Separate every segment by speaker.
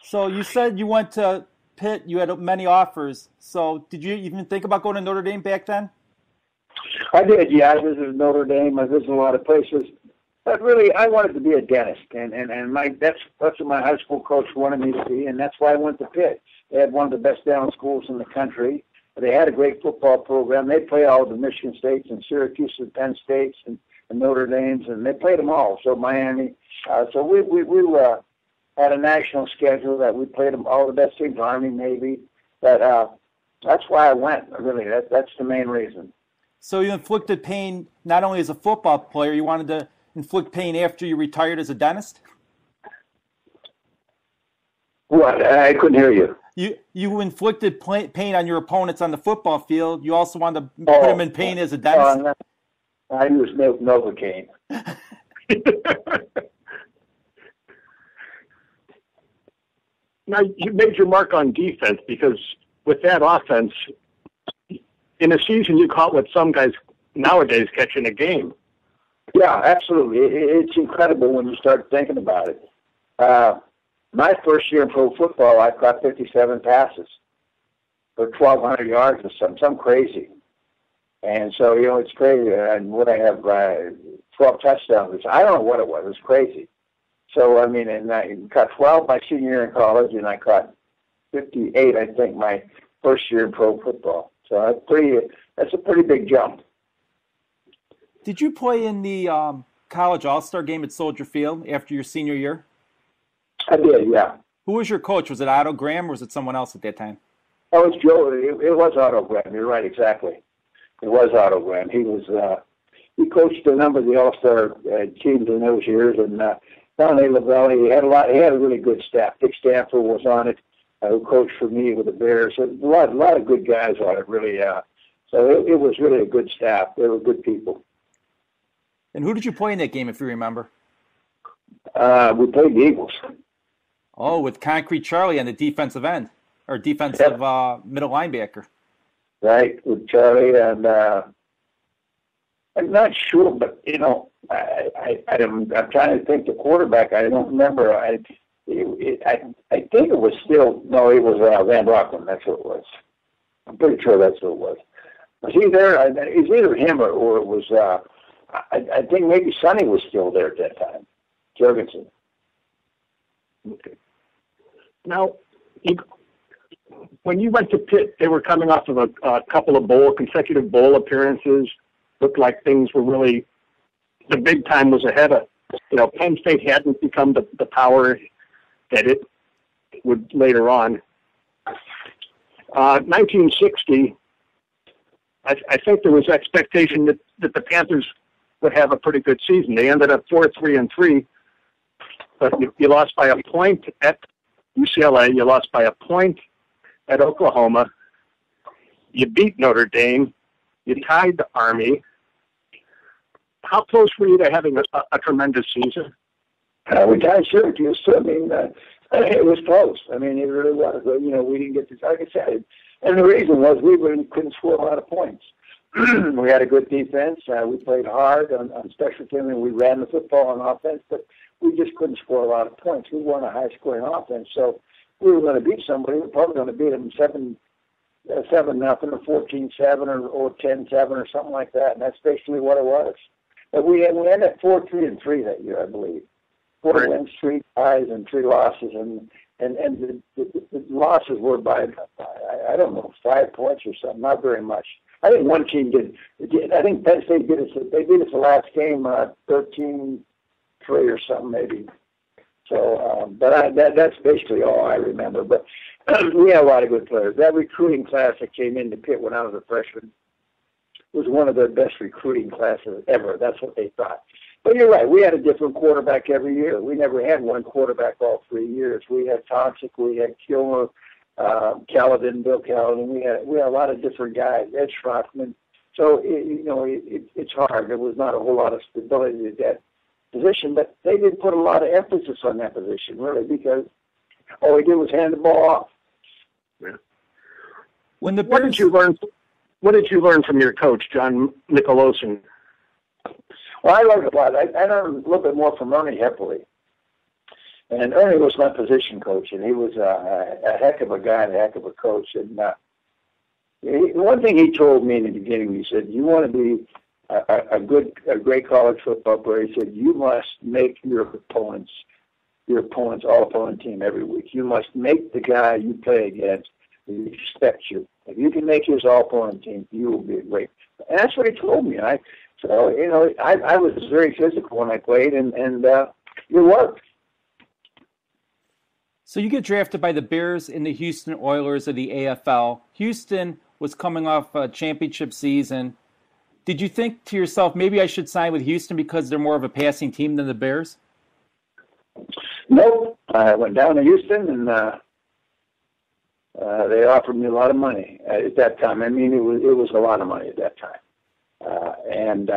Speaker 1: So you said you went to Pitt. You had many offers. So did you even think about going to Notre Dame back then?
Speaker 2: I did, yeah. I visited Notre Dame. I visited a lot of places. But really, I wanted to be a dentist, and that's what my high school coach wanted me to be, and that's why I went to Pitt. They had one of the best dental schools in the country. They had a great football program. They played all the Michigan States and Syracuse and Penn States and Notre Dames, and they played them all. So Miami. So we had a national schedule that we played them all the best teams, Army, Navy. But that's why I went. Really, that's the main reason.
Speaker 1: So you inflicted pain not only as a football player, you wanted to inflict pain after you retired as a dentist?
Speaker 2: What? I couldn't hear you.
Speaker 1: You inflicted pain on your opponents on the football field. You also wanted to put them in pain as a dentist?
Speaker 2: No, I used Novocaine.
Speaker 3: Now, you made your mark on defense because with that offense, in a season you caught what some guys nowadays catch in a game.
Speaker 2: Yeah, absolutely. It's incredible when you start thinking about it. My first year in pro football, I caught 57 passes for 1,200 yards or something crazy. And so, it's crazy. And what I have 12 touchdowns. I don't know what it was. It was crazy. So, and I caught 12 my senior year in college, and I caught 58, I think, my first year in pro football. So that's a pretty big jump.
Speaker 1: Did you play in the college all-star game at Soldier Field after your senior year?
Speaker 2: I did, yeah.
Speaker 1: Who was your coach? Was it Otto Graham or was it someone else at that time?
Speaker 2: Oh, it was Joe. It was Otto Graham. You're right, exactly. It was Otto Graham. He coached a number of the all-star teams in those years, and Donnie Lavelle. He had a really good staff. Dick Stanford was on it, who coached for me with the Bears. So a lot of good guys on it, really. So it was really a good staff. They were good people.
Speaker 1: And who did you play in that game, if you remember?
Speaker 2: We played the Eagles.
Speaker 1: Oh, with Concrete Charlie on the defensive end, or defensive middle linebacker.
Speaker 2: Right, with Charlie, and I'm not sure, but I'm trying to think the quarterback. I don't remember. I think it was still it was Van Rockland. That's who it was. I'm pretty sure that's who it was. Was he there? It's either him or it was. I think maybe Sonny was still there at that time. Jorgensen.
Speaker 3: Okay. Now, when you went to Pitt, they were coming off of a couple of consecutive bowl appearances. Looked like things were really, the big time was ahead of. Penn State hadn't become the power that it would later on. 1960, I think there was expectation that the Panthers would have a pretty good season. They ended up 4-3-3, but you lost by a point at UCLA. You lost by a point at Oklahoma. You beat Notre Dame. You tied the Army. How close were you to having a tremendous season?
Speaker 2: We tied Syracuse. It was close. It really was. We didn't get to, like I said, and the reason was we really couldn't score a lot of points. We had a good defense. We played hard on special teams, and we ran the football on offense, but we just couldn't score a lot of points. We weren't a high-scoring offense, so we were going to beat somebody. We were probably going to beat them 7-0 or 14-7 or 10-7 or something like that, and that's basically what it was. But we ended up 4-3-3 that year, I believe. 4 wins, 3 ties, and 3 losses, and the losses were by, I don't know, 5 points or something, not very much. I think one team did. I think Penn State did us. They beat us the last game, 13-3 or something maybe. So, but that's basically all I remember. But we had a lot of good players. That recruiting class that came into Pitt when I was a freshman was one of the best recruiting classes ever. That's what they thought. But you're right. We had a different quarterback every year. We never had one quarterback all 3 years. We had Tomczyk, we had Kilmer, Caledon, Bill Caledon. We had a lot of different guys. Ed Schrockman. So it's hard. There was not a whole lot of stability at that position, but they didn't put a lot of emphasis on that position really because all we did was hand the ball off.
Speaker 3: Yeah.
Speaker 1: When the
Speaker 3: What did you learn from your coach, John Nicolosi?
Speaker 2: Well, I learned a lot. I learned a little bit more from Ernie Heppley. And Ernie was my position coach, and he was a heck of a guy and a heck of a coach. And one thing he told me in the beginning, he said, "You want to be a great college football player." He said, "You must make your opponents all-opponent team every week. You must make the guy you play against respect you. If you can make his all-opponent team, you will be a great." And that's what he told me. I was very physical when I played, and it worked.
Speaker 1: So you get drafted by the Bears and the Houston Oilers of the AFL. Houston was coming off a championship season. Did you think to yourself, maybe I should sign with Houston because they're more of a passing team than the Bears?
Speaker 2: No, I went down to Houston, and they offered me a lot of money at that time. I mean, it was a lot of money at that time. And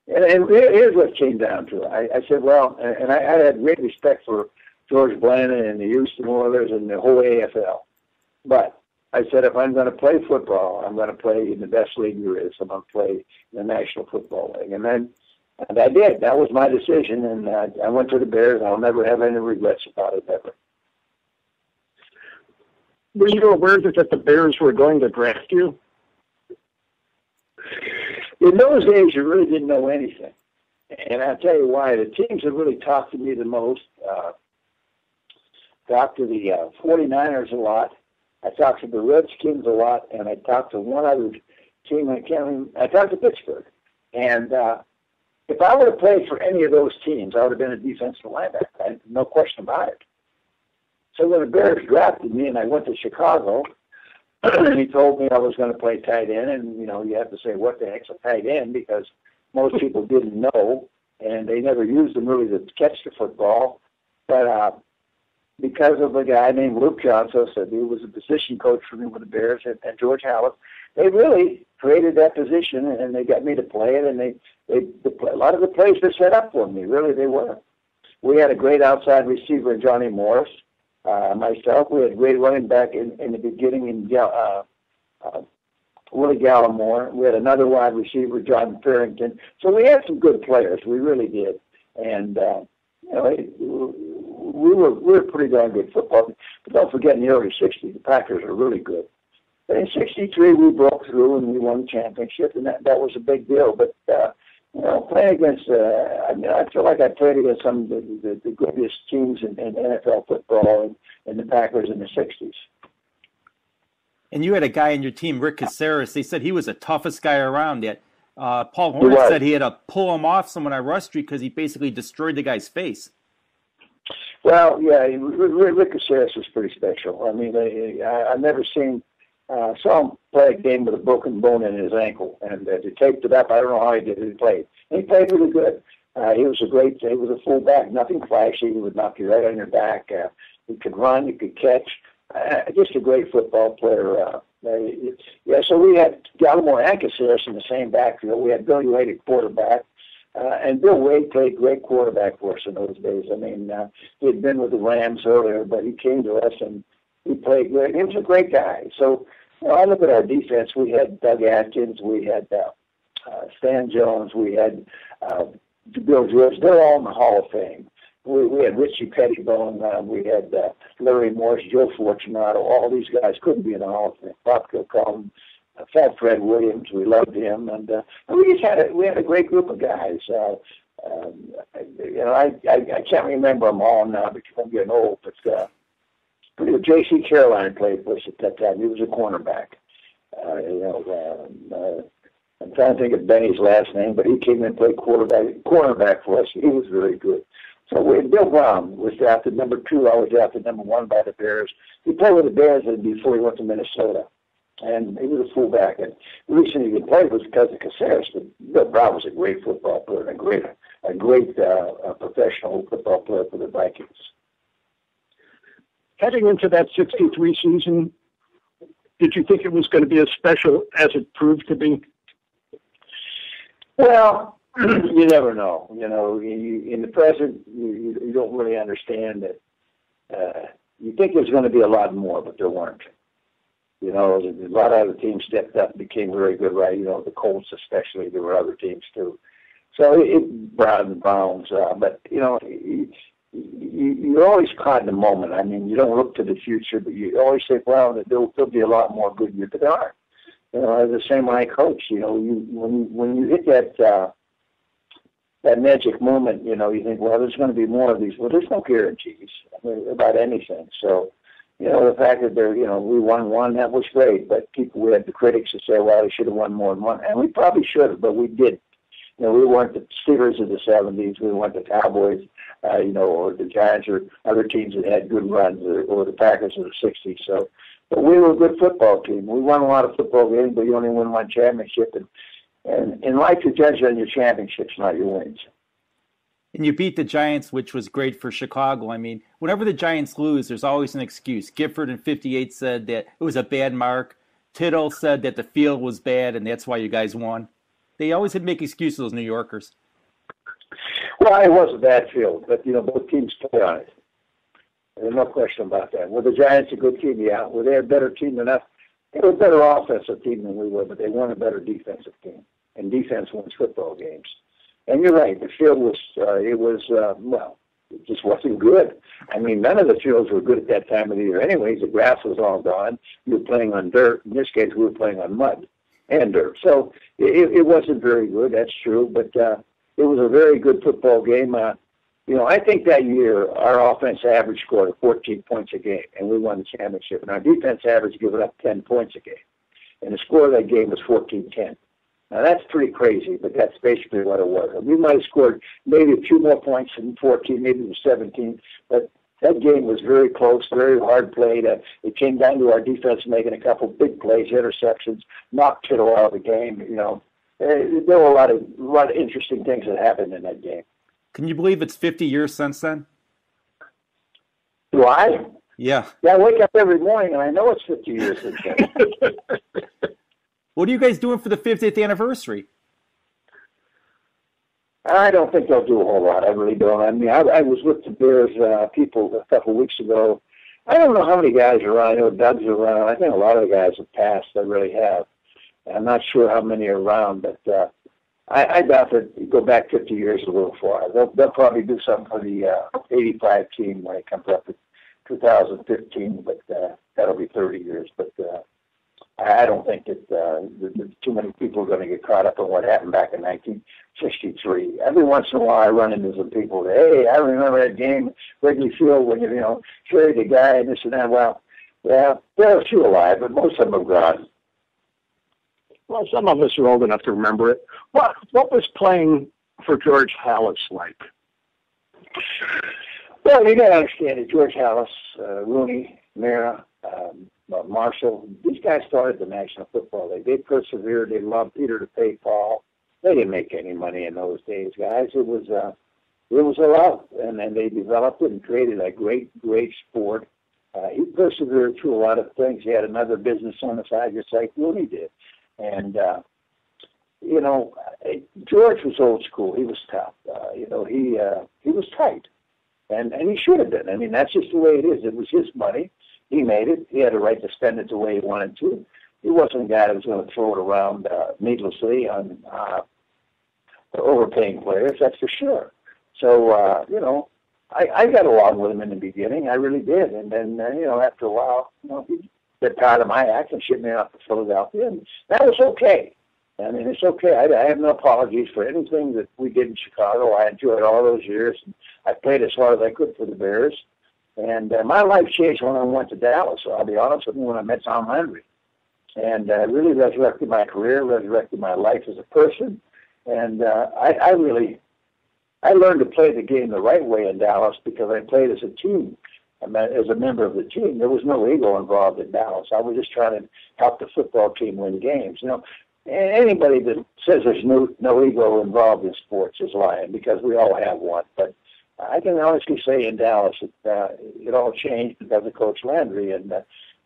Speaker 2: here's what it came down to. I said, well, and I had great respect for George Blanton and the Houston Oilers and the whole AFL. But I said, if I'm going to play football, I'm going to play in the best league there is. I'm going to play in the National Football League. And I did. That was my decision, and I went to the Bears. I'll never have any regrets about it, ever.
Speaker 3: Were you aware that the Bears were going to draft you?
Speaker 2: In those days, you really didn't know anything. And I'll tell you why. The teams that really talked to me the most, talked to the 49ers a lot. I talked to the Redskins a lot, and I talked to one other team. I talked to Pittsburgh. And if I would have played for any of those teams, I would have been a defensive linebacker. No question about it. So when the Bears drafted me and I went to Chicago, and he told me I was going to play tight end, and, you have to say, what the heck's a tight end? Because most people didn't know, and they never used them really to catch the football. But because of a guy named Luke Johnson, said he was a position coach for me with the Bears, and George Halas, they really created that position, and they got me to play it, and a lot of the plays were set up for me. Really, they were. We had a great outside receiver in Johnny Morris. Myself, we had a great running back in the beginning in Willie Gallimore. We had another wide receiver, John Farrington. So we had some good players. We really did. And, we were pretty darn good football. But don't forget, in the early 60s, the Packers were really good. But in 63, we broke through and we won the championship, and that was a big deal. But, playing against, I feel like I played against some of the greatest teams in NFL football and the Packers in the 60s.
Speaker 1: And you had a guy on your team, Rick Caceres. They said he was the toughest guy around. Yet Paul Hornett said he had to pull him off someone on Rush Street because he basically destroyed the guy's face.
Speaker 2: Well, yeah, Rick Caceres was pretty special. I mean, I've never saw him play a game with a broken bone in his ankle, and they taped it up. I don't know how he did it. He played. He played really good. He was a fullback, nothing flashy. He would knock you right on your back. He could run, he could catch. Just a great football player. So we had Gallimore and Caceres in the same backfield. We had Billy Wade at quarterback. And Bill Wade played great quarterback for us in those days. I mean, he had been with the Rams earlier, but he came to us and he played great. He was a great guy. So, I look at our defense. We had Doug Atkins. We had Stan Jones. We had Bill George. They're all in the Hall of Fame. We had Richie Pettibone. We had Larry Morris, Joe Fortunato. All these guys couldn't be in the Hall of Fame. Bob Kilcullen, Fat Fred Williams. We loved him, and we had a great group of guys. I can't remember them all now because I'm getting old, but J.C. Caroline played for us at that time. He was a cornerback. I'm trying to think of Benny's last name, but he came in and played cornerback for us. He was really good. So Bill Brown was drafted number 2. I was drafted number 1 by the Bears. He played with the Bears before he went to Minnesota, and he was a fullback. And the reason he could play was because of Caceres. But Bill Brown was a great football player and a great professional football player for the Vikings.
Speaker 3: Heading into that 63 season, did you think it was going to be as special as it proved to be?
Speaker 2: Well, you never know. In the present, you don't really understand that. You think there's going to be a lot more, but there weren't. A lot of other teams stepped up and became very good, right? The Colts especially. There were other teams too. So it broadens bounds. But, you're always caught in the moment. I mean, you don't look to the future, but you always say, well, there'll be a lot more good years. But there are. The same when I coach. When you hit that magic moment, you think, well, there's going to be more of these. Well, there's no guarantees about anything. So, the fact that we won one, that was great. But we had the critics that say, well, we should have won more than one. And we probably should have, but we did. We weren't the Steelers of the 70s. We weren't the Cowboys, or the Giants or other teams that had good runs, or the Packers of the 60s. So, but we were a good football team. We won a lot of football games, but you only win one championship. And in life, you judge on your championships, not your wins.
Speaker 1: And you beat the Giants, which was great for Chicago. I mean, whenever the Giants lose, there's always an excuse. Gifford in '58 said that it was a bad mark. Tittle said that the field was bad, and that's why you guys won. They always had to make excuses, those New Yorkers.
Speaker 2: Well, it was a bad field, but, both teams play on it. There's no question about that. Were the Giants a good team? Yeah. Were they a better team than us? They were a better offensive team than we were, but they weren't a better defensive team. And defense wins football games. And you're right. The field was, it just wasn't good. I mean, none of the fields were good at that time of the year anyways. The grass was all gone. You were playing on dirt. In this case, we were playing on mud and dirt. So it wasn't very good. That's true. But it was a very good football game. I think that year our offense average scored 14 points a game, and we won the championship. And our defense average gave up 10 points a game. And the score of that game was 14-10. Now, that's pretty crazy, but that's basically what it was. We might have scored maybe a few more points than 14, maybe it was 17, but that game was very close, very hard played. It came down to our defense making a couple big plays, interceptions, knocked Tittle out of the game. There were a lot of interesting things that happened in that game.
Speaker 1: Can you believe it's 50 years since then?
Speaker 2: Do I?
Speaker 1: Yeah.
Speaker 2: Yeah, I wake up every morning and I know it's 50 years since then.
Speaker 1: What are you guys doing for the 50th anniversary?
Speaker 2: I don't think they'll do a whole lot. I really don't. I mean, I was with the Bears people a couple of weeks ago. I don't know how many guys are around. I know Doug's around. I think a lot of the guys have passed. They really have. I'm not sure how many are around, but I doubt that go back 50 years a little far. They'll probably do something for the 85 team when it comes up to 2015, but that'll be 30 years. But I don't think that too many people are going to get caught up in what happened back in 1963. Every once in a while I run into some people that, hey, I remember that game, Wrigley Field, when carried the guy and this and that. Well, yeah, there are a few alive, but most of them are gone.
Speaker 3: Well, some of us are old enough to remember it. What was playing for George Halas like?
Speaker 2: Well, you got to understand that George Halas, Rooney, Mara, Marshall, these guys started the National Football League. They persevered. They loved Peter to pay Paul. They didn't make any money in those days, guys. It was a love, and then they developed it and created a great sport. He persevered through a lot of things. He had another business on the side, just like Rooney did. And George was old school. He was tough. He was tight, and he should have been. I mean, that's just the way it is. It was his money. He made it. He had a right to spend it the way he wanted to. He wasn't a guy that was going to throw it around needlessly on overpaying players, that's for sure. So, I got along with him in the beginning. I really did. And then, after a while, he got tired of my act and shipped me off to Philadelphia. And that was okay. I mean, it's okay. I have no apologies for anything that we did in Chicago. I enjoyed all those years. I played as hard as I could for the Bears. And my life changed when I went to Dallas. So I'll be honest with you, when I met Tom Landry. And really resurrected my career, resurrected my life as a person. And I learned to play the game the right way in Dallas because I played as a team. As a member of the team, there was no ego involved in Dallas. I was just trying to help the football team win games. Anybody that says there's no ego involved in sports is lying because we all have one. But I can honestly say in Dallas it all changed because of Coach Landry. And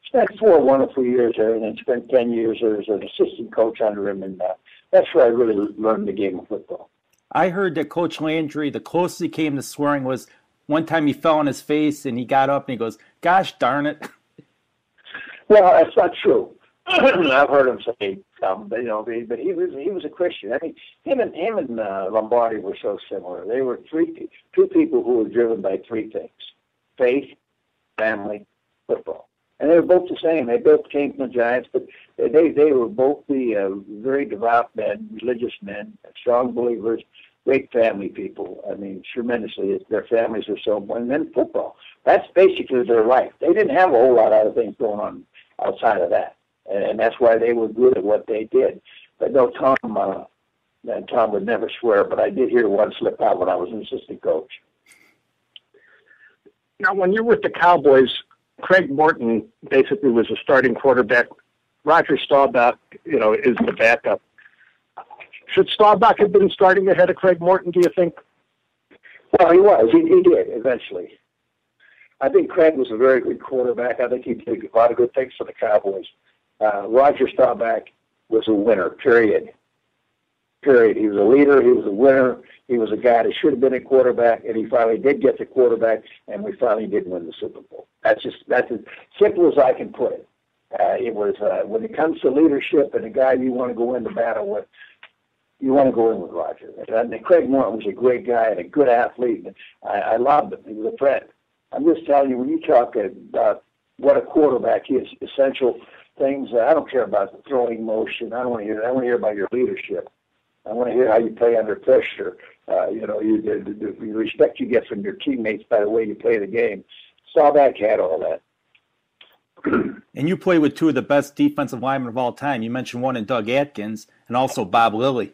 Speaker 2: spent 4 wonderful years there, and then spent 10 years there as an assistant coach under him. And that's where I really learned the game of football.
Speaker 1: I heard that Coach Landry, the closest he came to swearing was one time he fell on his face and he got up and he goes, "Gosh darn it."
Speaker 2: Well, that's not true. I've heard him say but he was a Christian. I mean, him and Lombardi were so similar. They were two people who were driven by three things: faith, family, football. And they were both the same. They both came from the Giants, but they were both the very devout men, religious men, strong believers, great family people. I mean, tremendously. Their families were so. And then football. That's basically their life. They didn't have a whole lot of other things going on outside of that. And that's why they were good at what they did. But no, Tom would never swear, but I did hear one slip out when I was an assistant coach.
Speaker 3: Now, when you're with the Cowboys, Craig Morton basically was a starting quarterback. Roger Staubach, is the backup. Should Staubach have been starting ahead of Craig Morton, do you think?
Speaker 2: Well, he was. He did eventually. I think Craig was a very good quarterback. I think he did a lot of good things for the Cowboys. Roger Staubach was a winner, period. Period. He was a leader. He was a winner. He was a guy that should have been a quarterback, and he finally did get the quarterback, and we finally did win the Super Bowl. That's as simple as I can put it. It was when it comes to leadership and a guy you want to go into battle with, you want to go in with Roger. And Craig Morton was a great guy and a good athlete. And I loved him. He was a friend. I'm just telling you, when you talk about what a quarterback is, essential things, I don't care about the throwing motion. I don't want to hear that. I want to hear about your leadership. I want to hear how you play under pressure. The respect you get from your teammates by the way you play the game. Staubach had all that.
Speaker 1: And you play with two of the best defensive linemen of all time. You mentioned one in Doug Atkins and also Bob Lilly.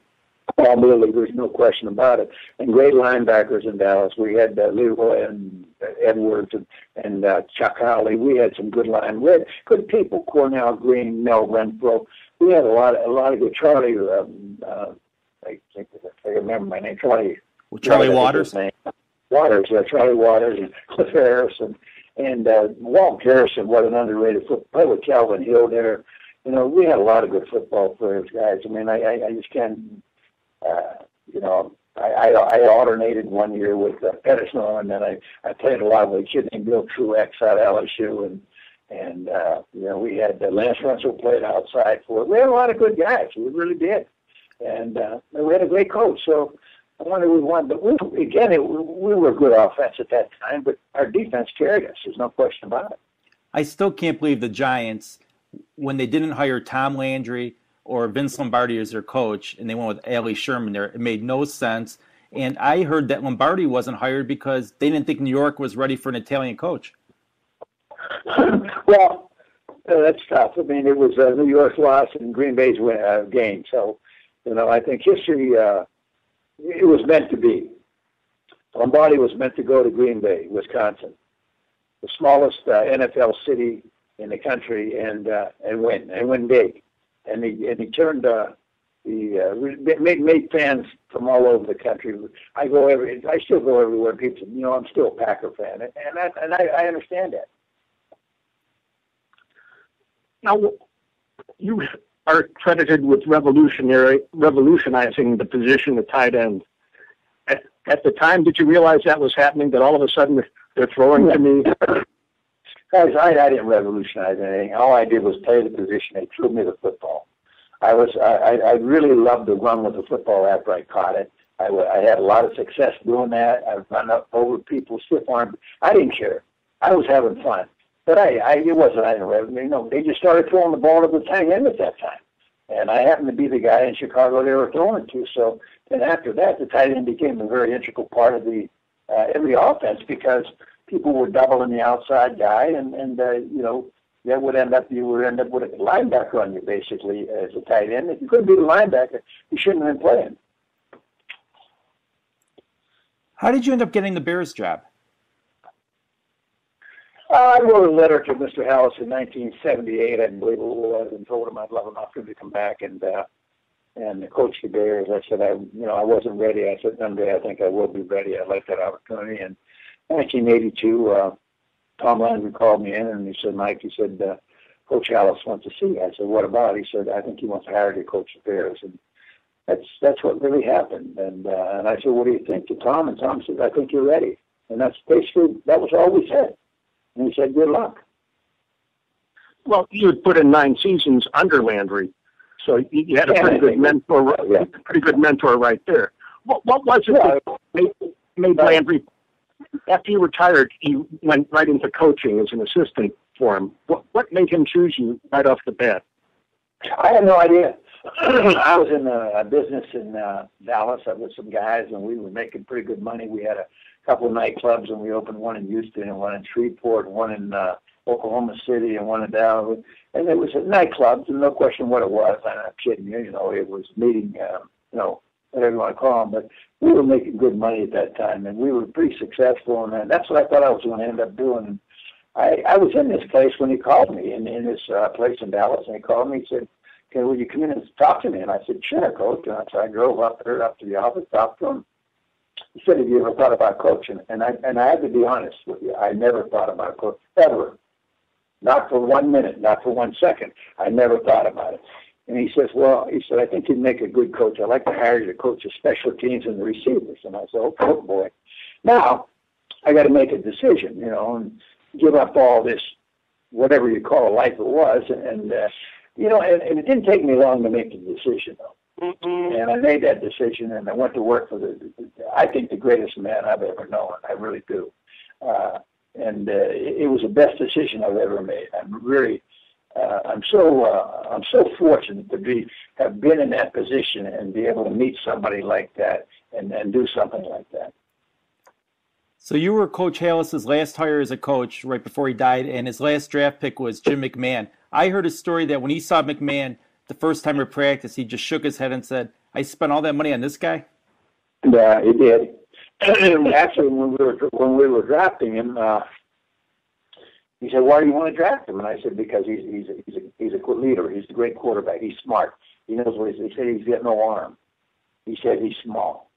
Speaker 2: Bob Lilly, there's no question about it. And great linebackers in Dallas. We had Leroy and Edwards and Chuck Howley. We had some good line. We had good people. Cornell Green, Mel Renfro. We had a lot of good. Charlie. I remember my name. Charlie.
Speaker 1: Well, Charlie Waters.
Speaker 2: Waters. Charlie Waters and Cliff Harrison. And Walt Harrison, what an underrated football player with Calvin Hill there. We had a lot of good football players, guys. I mean, I just can't, I alternated one year with Pedersen, and then I played a lot with a kid named Bill Truex out of LSU, and we had Lance Russell played outside for it. We had a lot of good guys. We really did. And we had a great coach. So I wonder we won. But we were a good offense at that time, but our defense carried us. There's no question about it.
Speaker 1: I still can't believe the Giants, when they didn't hire Tom Landry or Vince Lombardi as their coach, and they went with Ali Sherman there, it made no sense. And I heard that Lombardi wasn't hired because they didn't think New York was ready for an Italian coach.
Speaker 2: Well, that's tough. I mean, it was New York's loss and Green Bay's game. So, I think history, it was meant to be. Lombardi was meant to go to Green Bay, Wisconsin, the smallest NFL city in the country, and win big. And he turned made fans from all over the country. I still go everywhere. People, I'm still a Packer fan, and I understand that.
Speaker 3: Now, you are credited with revolutionizing the position of tight end. At the time, did you realize that was happening? That all of a sudden they're throwing to me?
Speaker 2: Guys, I didn't revolutionize anything. All I did was play the position. They threw me the football. I really loved to run with the football after I caught it. I had a lot of success doing that. I run up over people, stiff arm. I didn't care. I was having fun. But it wasn't I didn't revolutionize. They just started throwing the ball to the tight end at that time. And I happened to be the guy in Chicago they were throwing it to. So then after that, the tight end became a very integral part of the every offense because people were doubling the outside guy, and that would end up you would end up with a linebacker on you basically as a tight end. If you couldn't be the linebacker, you shouldn't have been playing.
Speaker 1: How did you end up getting the Bears job?
Speaker 2: I wrote a letter to Mr. Halas in 1978, I believe it was, and told him I'd love enough for him to come back and coach the Bears. I said I wasn't ready. I said someday I think I will be ready. I'd like that opportunity. And 1982, Tom Landry called me in and he said, Mike, Coach Halas wants to see you. I said, what about? He said, I think he wants to hire you to coach the Bears. And that's what really happened. And I said, what do you think to Tom? And Tom said, I think you're ready. And that was all we said. And he said, good luck.
Speaker 3: Well, you had put in 9 seasons under Landry. So you had a pretty good mentor, pretty good mentor right there. What was it that made Landry, after you retired, you went right into coaching as an assistant for him? What made him choose you right off the bat?
Speaker 2: I had no idea. I was in a business in Dallas with some guys, and we were making pretty good money. We had a couple of nightclubs, and we opened one in Houston and one in Shreveport, and one in Oklahoma City and one in Dallas. And it was a nightclub, and no question what it was. I'm not kidding you. It was meeting, whatever you want to call them. But we were making good money at that time, and we were pretty successful. And that's what I thought I was going to end up doing. I was in this place when he called me, in this place in Dallas, and he called me and said, "Okay, will you come in and talk to me?" And I said, "Sure, Coach." And so I drove up to the office, talked to him. He said, "Have you ever thought about coaching?" And I had to be honest with you. I never thought about coaching, ever. Not for 1 minute, not for 1 second. I never thought about it. And he says, "I think you'd make a good coach. I'd like to hire you to coach the special teams and the receivers." And I said, "Oh, boy. Now, I got to make a decision, and give up all this, whatever you call life it was." And it didn't take me long to make the decision, though. And I made that decision, and I went to work for I think the greatest man I've ever known. I really do. It was the best decision I've ever made. I'm really, I'm so fortunate to have been in that position and be able to meet somebody like that and do something like that.
Speaker 1: So you were Coach Halas' last hire as a coach right before he died, and his last draft pick was Jim McMahon. I heard a story that when he saw McMahon the first time at practice, he just shook his head and said, "I spent all that money on this guy?"
Speaker 2: Yeah, he did. Actually, when we were drafting him, he said, "Why do you want to draft him?" And I said, "Because he's a leader. He's a great quarterback. He's smart. He knows what he said. He's got no arm. He said he's small.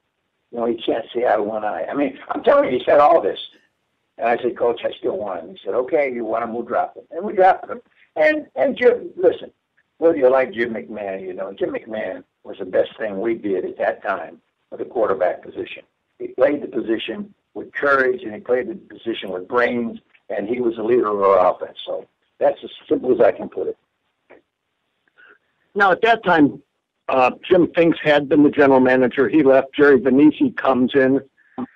Speaker 2: He can't see out of one eye." I mean, I'm telling you, he said all this. And I said, "Coach, I still want him." He said, "Okay, you want him, we'll draft him." And we drafted him. And Jim, listen, whether you like Jim McMahon, Jim McMahon was the best thing we did at that time for the quarterback position. He played the position with courage, and he played the position with brains, and he was the leader of our offense. So that's as simple as I can put it.
Speaker 3: Now, at that time, Jim Finks had been the general manager. He left. Jerry Venisi comes in.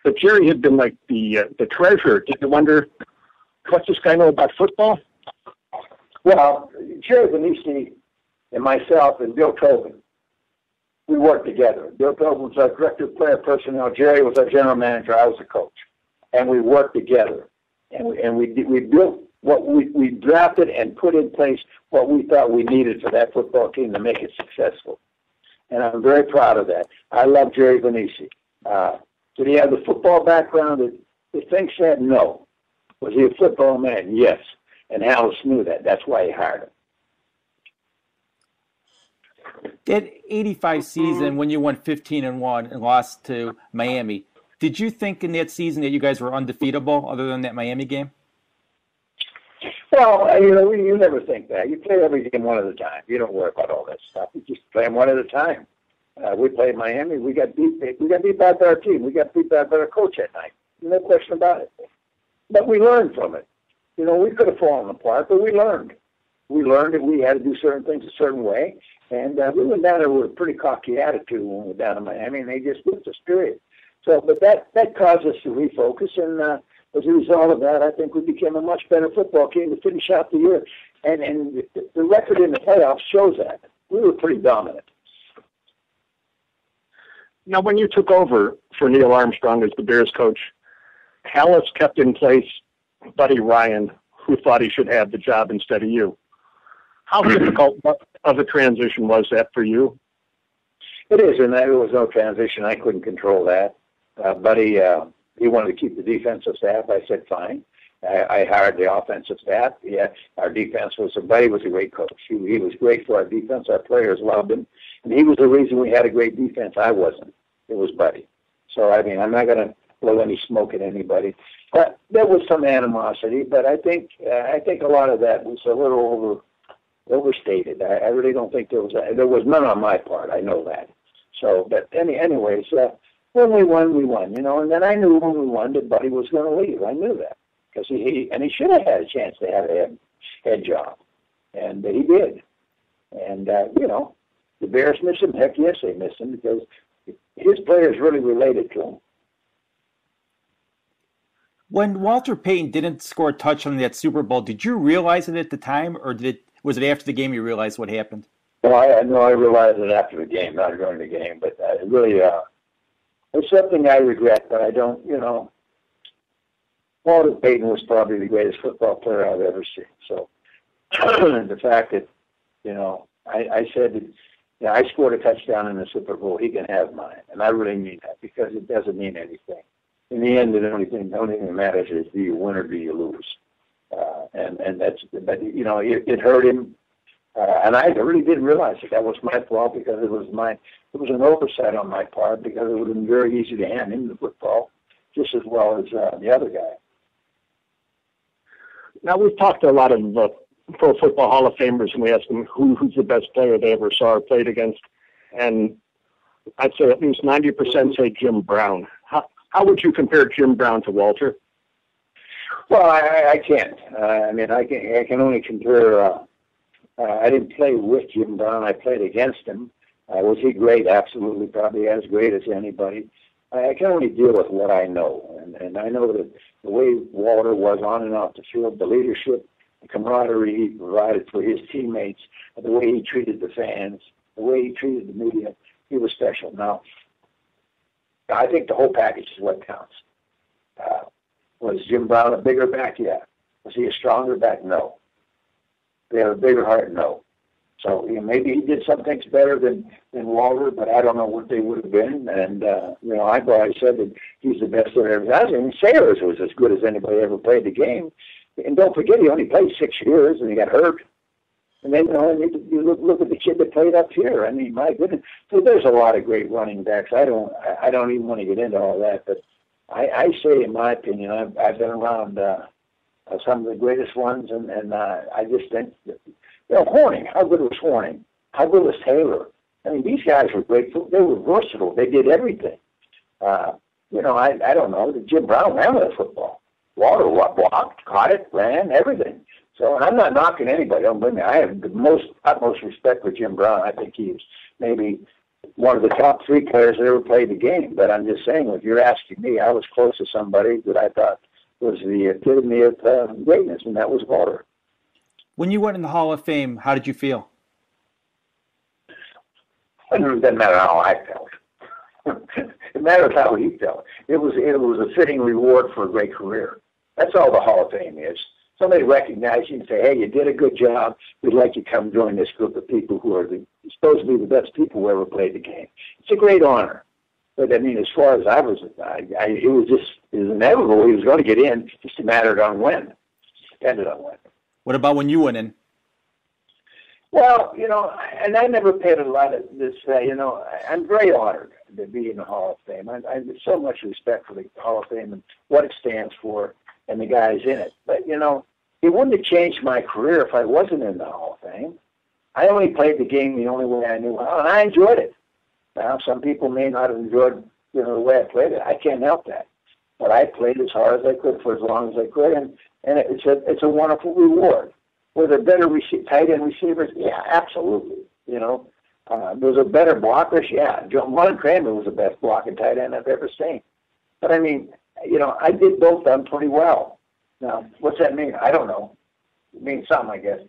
Speaker 3: But Jerry had been like the treasurer. Did you wonder, what's this guy know about football?
Speaker 2: Well, Jerry Venisi and myself and Bill Tobin, we worked together. Bill Tobin was our director of player personnel. Jerry was our general manager. I was the coach. And we worked together. And we built what we drafted and put in place what we thought we needed for that football team to make it successful. And I'm very proud of that. I love Jerry Venisi. Did he have the football background that Finks had? No. Was he a football man? Yes. And Halas knew that. That's why he hired him.
Speaker 1: That 85 season when you won 15-1 and lost to Miami, did you think in that season that you guys were undefeatable other than that Miami game?
Speaker 2: Well, you never think that. You play every game one at a time. You don't worry about all that stuff. You just play them one at a time. We played Miami. We got beat by our team. We got beat by our coach that night. No question about it. But we learned from it. We could have fallen apart, but we learned. We learned that we had to do certain things a certain way. And we went down there with a pretty cocky attitude when we were down in Miami, and they just whipped us, period. So, but that caused us to refocus, and as a result of that, I think we became a much better football team to finish out the year. And the record in the playoffs shows that. We were pretty dominant.
Speaker 3: Now, when you took over for Neil Armstrong as the Bears coach, Halas kept in place Buddy Ryan, who thought he should have the job instead of you. How difficult of a transition was that for you?
Speaker 2: It is, and there was no transition. I couldn't control that. Buddy, he wanted to keep the defensive staff. I said, fine. I hired the offensive staff. Yeah, our defense Buddy was a great coach. He was great for our defense. Our players loved him. And he was the reason we had a great defense. I wasn't. It was Buddy. So, I'm not going to blow any smoke at anybody. But there was some animosity, but I think a lot of that was a little overstated. I really don't think there was none on my part. I know that. So, but anyways, when we won, we won, and then I knew when we won that Buddy was going to leave. I knew that because he should have had a chance to have a head job, and he did. And the Bears miss him? Heck yes, they miss him because his players really related to him.
Speaker 1: When Walter Payton didn't score a touchdown in that Super Bowl, did you realize it at the time, or was it after the game you realized what happened?
Speaker 2: Well, I realized it after the game, not during the game, but it really, it's something I regret, but I don't, Walter Payton was probably the greatest football player I've ever seen. So the fact that, I said that, I scored a touchdown in the Super Bowl, he can have mine. And I really mean that because it doesn't mean anything. In the end, the only thing that matters is do you win or do you lose? And that's, but, it hurt him. And I really didn't realize that was my fault because it was an oversight on my part because it would have been very easy to hand him the football just as well as the other guy.
Speaker 3: Now, we've talked to a lot of Pro Football Hall of Famers, and we asked them who's the best player they ever saw or played against. And I'd say at least 90% say Jim Brown. How would you compare Jim Brown to Walter?
Speaker 2: Well, I can't. I can only compare. I didn't play with Jim Brown. I played against him. Was he great? Absolutely, probably as great as anybody. I can only deal with what I know. And I know that the way Walter was on and off the field, the leadership, the camaraderie he provided for his teammates, the way he treated the fans, the way he treated the media, he was special. Now, I think the whole package is what counts. Was Jim Brown a bigger back? Yeah. Was he a stronger back? No. They have a bigger heart? No. So maybe he did some things better than Walter, but I don't know what they would have been. And, I've always said that he's the best there ever has. And Sayers was as good as anybody ever played the game. And don't forget, he only played 6 years and he got hurt. And then, you look at the kid that played up here. I mean, my goodness. So there's a lot of great running backs. I don't even want to get into all that. But I say, in my opinion, I've been around some of the greatest ones. And I just think, Horning, how good was Horning? How good was Taylor? I mean, these guys were great. They were versatile. They did everything. I don't know. Jim Brown ran with the football. Walter blocked, caught it, ran, everything. So I'm not knocking anybody. Don't believe me. I have the utmost respect for Jim Brown. I think he's maybe one of the top 3 players that ever played the game. But I'm just saying, if you're asking me, I was close to somebody that I thought was the epitome of greatness, and that was Walter.
Speaker 1: When you went in the Hall of Fame, how did you feel?
Speaker 2: It doesn't matter how I felt. It matters how he felt. It was a fitting reward for a great career. That's all the Hall of Fame is. Somebody recognizes you and say, hey, you did a good job. We'd like you to come join this group of people who are supposed to be the best people who ever played the game. It's a great honor. But, as far as I was, it was inevitable. He was going to get in. Just a matter on when. It depended on when.
Speaker 1: What about when you went in?
Speaker 2: Well, and I never paid a lot of this. I'm very honored to be in the Hall of Fame. I have so much respect for the Hall of Fame and what it stands for and the guys in it. But, it wouldn't have changed my career if I wasn't in the Hall of Fame. I only played the game the only way I knew how, and I enjoyed it. Now, some people may not have enjoyed, the way I played it. I can't help that. But I played as hard as I could for as long as I could, and it's a wonderful reward. Were there better tight end receivers? Yeah, absolutely. Was there better blockers? Yeah. Ron Kramer was the best blocking tight end I've ever seen. But I did both of them pretty well. Now, what's that mean? I don't know. It means something, I guess.